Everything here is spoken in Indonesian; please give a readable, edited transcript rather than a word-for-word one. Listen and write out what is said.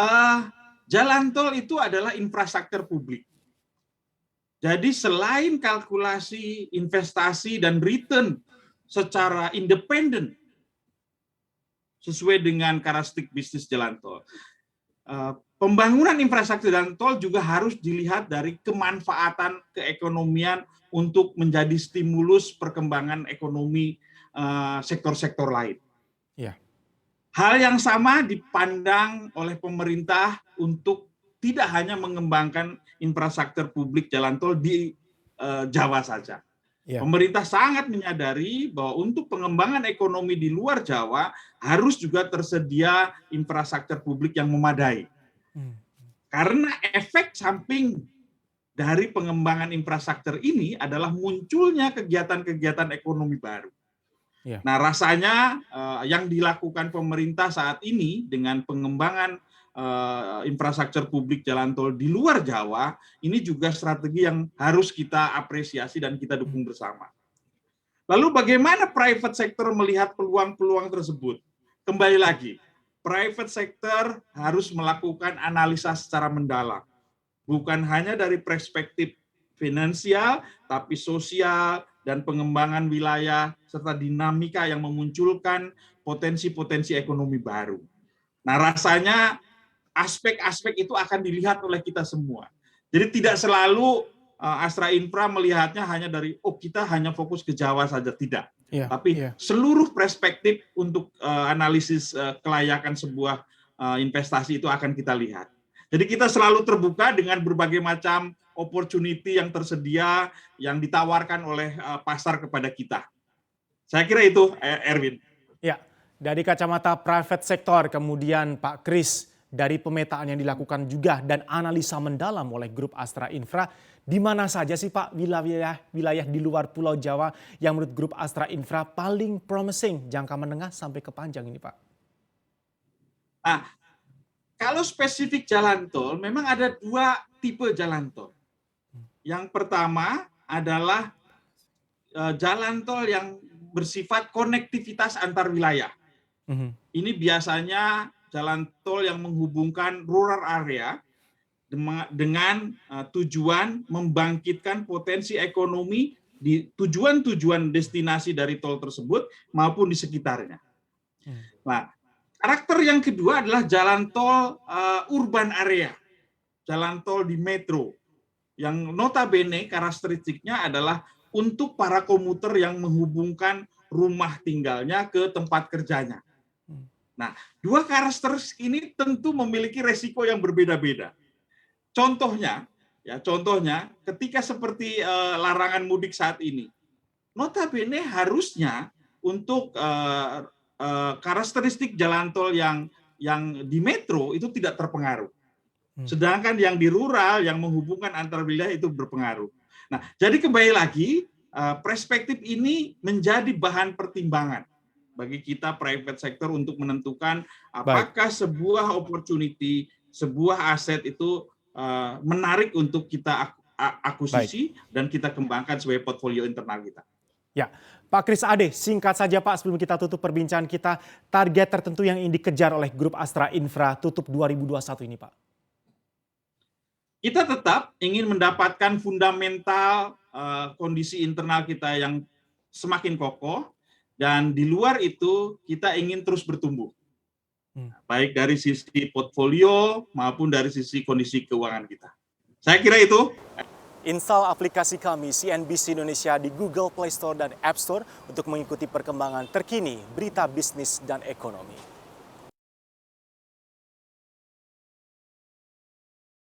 Eh, Jalan tol itu adalah infrastruktur publik. Jadi selain kalkulasi investasi dan return secara independen sesuai dengan karakteristik bisnis jalan tol, pembangunan infrastruktur jalan tol juga harus dilihat dari kemanfaatan keekonomian untuk menjadi stimulus perkembangan ekonomi sektor-sektor lain. Ya. Hal yang sama dipandang oleh pemerintah untuk tidak hanya mengembangkan infrastruktur publik jalan tol di Jawa saja. Ya. Pemerintah sangat menyadari bahwa untuk pengembangan ekonomi di luar Jawa harus juga tersedia infrastruktur publik yang memadai. Karena efek samping dari pengembangan infrastruktur ini adalah munculnya kegiatan-kegiatan ekonomi baru. Ya. Nah, rasanya yang dilakukan pemerintah saat ini dengan pengembangan infrastruktur publik jalan tol di luar Jawa, ini juga strategi yang harus kita apresiasi dan kita dukung bersama. Lalu bagaimana private sector melihat peluang-peluang tersebut? Kembali lagi, private sector harus melakukan analisa secara mendalam. Bukan hanya dari perspektif finansial, tapi sosial dan pengembangan wilayah, serta dinamika yang memunculkan potensi-potensi ekonomi baru. Nah, rasanya aspek-aspek itu akan dilihat oleh kita semua. Jadi tidak selalu Astra Infra melihatnya hanya dari, kita hanya fokus ke Jawa saja, tidak. Tapi seluruh perspektif untuk analisis kelayakan sebuah investasi itu akan kita lihat. Jadi kita selalu terbuka dengan berbagai macam opportunity yang tersedia, yang ditawarkan oleh pasar kepada kita. Saya kira itu, Erwin. Ya, dari kacamata private sector, kemudian Pak Kris, dari pemetaan yang dilakukan juga dan analisa mendalam oleh grup Astra Infra, di mana saja sih Pak wilayah di luar Pulau Jawa yang menurut grup Astra Infra paling promising jangka menengah sampai ke panjang ini Pak? Nah, kalau spesifik jalan tol, memang ada dua tipe jalan tol. Yang pertama adalah jalan tol yang bersifat konektivitas antar wilayah. Ini biasanya jalan tol yang menghubungkan rural area dengan tujuan membangkitkan potensi ekonomi di tujuan-tujuan destinasi dari tol tersebut maupun di sekitarnya. Nah, karakter yang kedua adalah jalan tol urban area, jalan tol di metro, yang notabene karakteristiknya adalah untuk para komuter yang menghubungkan rumah tinggalnya ke tempat kerjanya. Nah, dua karakteristik ini tentu memiliki resiko yang berbeda-beda. Contohnya, ketika seperti larangan mudik saat ini, notabene harusnya untuk karakteristik jalan tol yang di metro itu tidak terpengaruh. Sedangkan yang di rural yang menghubungkan antar wilayah itu berpengaruh. Nah, jadi kembali lagi perspektif ini menjadi bahan pertimbangan bagi kita private sector untuk menentukan apakah sebuah opportunity, sebuah aset itu menarik untuk kita akuisisi dan kita kembangkan sebagai portfolio internal kita. Ya, Pak Kris Ade, singkat saja Pak sebelum kita tutup perbincangan kita, target tertentu yang ingin dikejar oleh grup Astra Infra tutup 2021 ini Pak? Kita tetap ingin mendapatkan fundamental kondisi internal kita yang semakin kokoh, dan di luar itu kita ingin terus bertumbuh. Baik dari sisi portfolio maupun dari sisi kondisi keuangan kita. Saya kira itu. Install aplikasi kami CNBC Indonesia di Google Play Store dan App Store untuk mengikuti perkembangan terkini berita bisnis dan ekonomi.